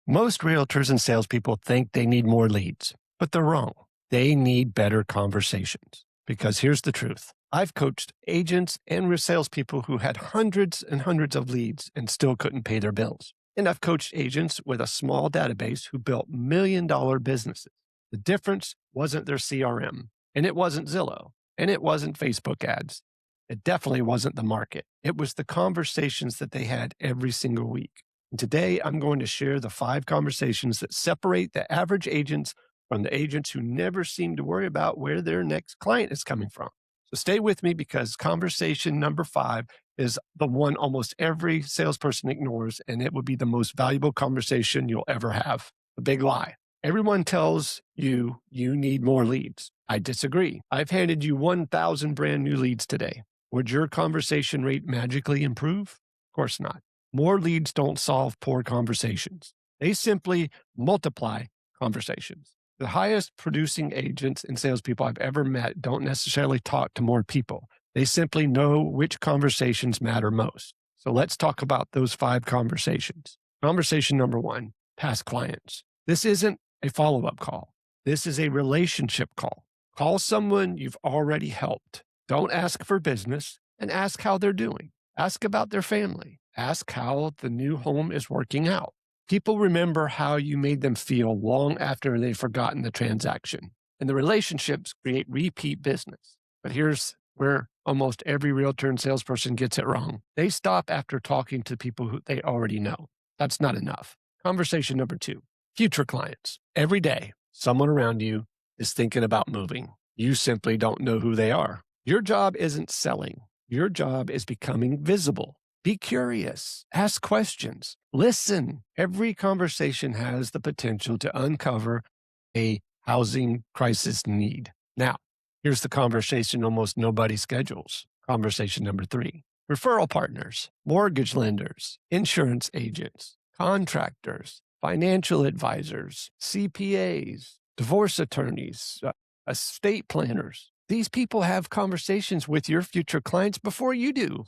Most realtors and salespeople think they need more leads, but they're wrong. They need better conversations. Because here's the truth. I've coached agents and salespeople who had hundreds and hundreds of leads and still couldn't pay their bills. And I've coached agents with a small database who built $1 million businesses. The difference wasn't their CRM, and it wasn't Zillow, and it wasn't Facebook ads. It definitely wasn't the market. It was the conversations that they had every single week. And today, I'm going to share the 5 conversations that separate the average agents from the agents who never seem to worry about where their next client is coming from. So stay with me because conversation number 5 is the one almost every salesperson ignores, and it would be the most valuable conversation you'll ever have. A big lie. Everyone tells you you need more leads. I disagree. I've handed you 1,000 brand new leads today. Would your conversation rate magically improve? Of course not. More leads don't solve poor conversations. They simply multiply conversations. The highest producing agents and salespeople I've ever met don't necessarily talk to more people. They simply know which conversations matter most. So let's talk about those 5 conversations. Conversation number 1, past clients. This isn't a follow-up call. This is a relationship call. Call someone you've already helped. Don't ask for business, and ask how they're doing. Ask about their family. Ask how the new home is working out. People remember how you made them feel long after they've forgotten the transaction. And the relationships create repeat business. But here's where almost every realtor and salesperson gets it wrong. They stop after talking to people who they already know. That's not enough. Conversation number 2, future clients. Every day, someone around you is thinking about moving. You simply don't know who they are. Your job isn't selling. Your job is becoming visible. Be curious. Ask questions. Listen. Every conversation has the potential to uncover a housing crisis need. Now, here's the conversation almost nobody schedules. Conversation number 3. Referral partners, mortgage lenders, insurance agents, contractors, financial advisors, CPAs, divorce attorneys, estate planners. These people have conversations with your future clients before you do.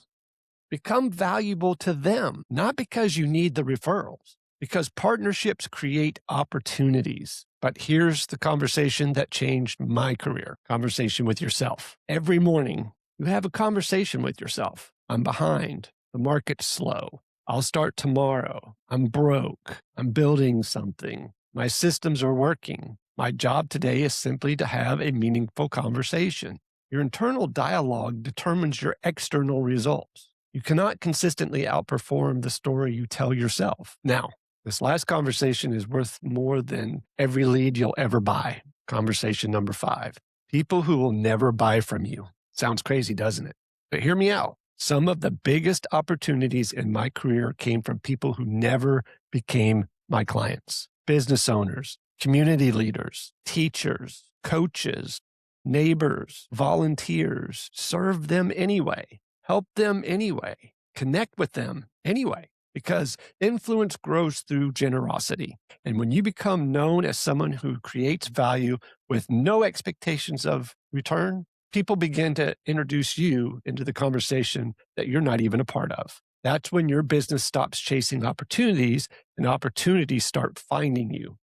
Become valuable to them, not because you need the referrals, because partnerships create opportunities. But here's the conversation that changed my career. Conversation with yourself. Every morning, you have a conversation with yourself. I'm behind. The market's slow. I'll start tomorrow. I'm broke. I'm building something. My systems are working. My job today is simply to have a meaningful conversation. Your internal dialogue determines your external results. You cannot consistently outperform the story you tell yourself. Now, this last conversation is worth more than every lead you'll ever buy. Conversation number 5. People who will never buy from you. Sounds crazy, doesn't it? But hear me out. Some of the biggest opportunities in my career came from people who never became my clients. Business owners, community leaders, teachers, coaches, neighbors, volunteers. Serve them anyway. Help them anyway. Connect with them anyway. Because influence grows through generosity. And when you become known as someone who creates value with no expectations of return, people begin to introduce you into the conversation that you're not even a part of. That's when your business stops chasing opportunities and opportunities start finding you.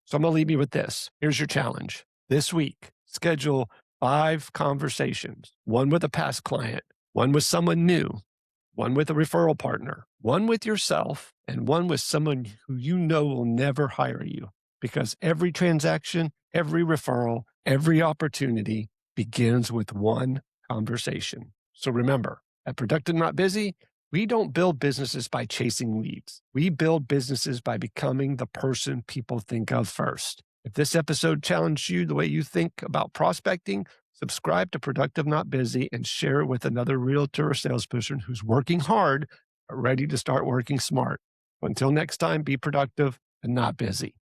So I'm going to leave you with this. Here's your challenge. This week, schedule 5 conversations, one with a past client, one with someone new, one with a referral partner, one with yourself, and one with someone who you know will never hire you. Because every transaction, every referral, every opportunity begins with one conversation. So remember, at Productive Not Busy, we don't build businesses by chasing leads. We build businesses by becoming the person people think of first. If this episode challenged you the way you think about prospecting, subscribe to Productive Not Busy and share it with another realtor or salesperson who's working hard but ready to start working smart. Until next time, be productive and not busy.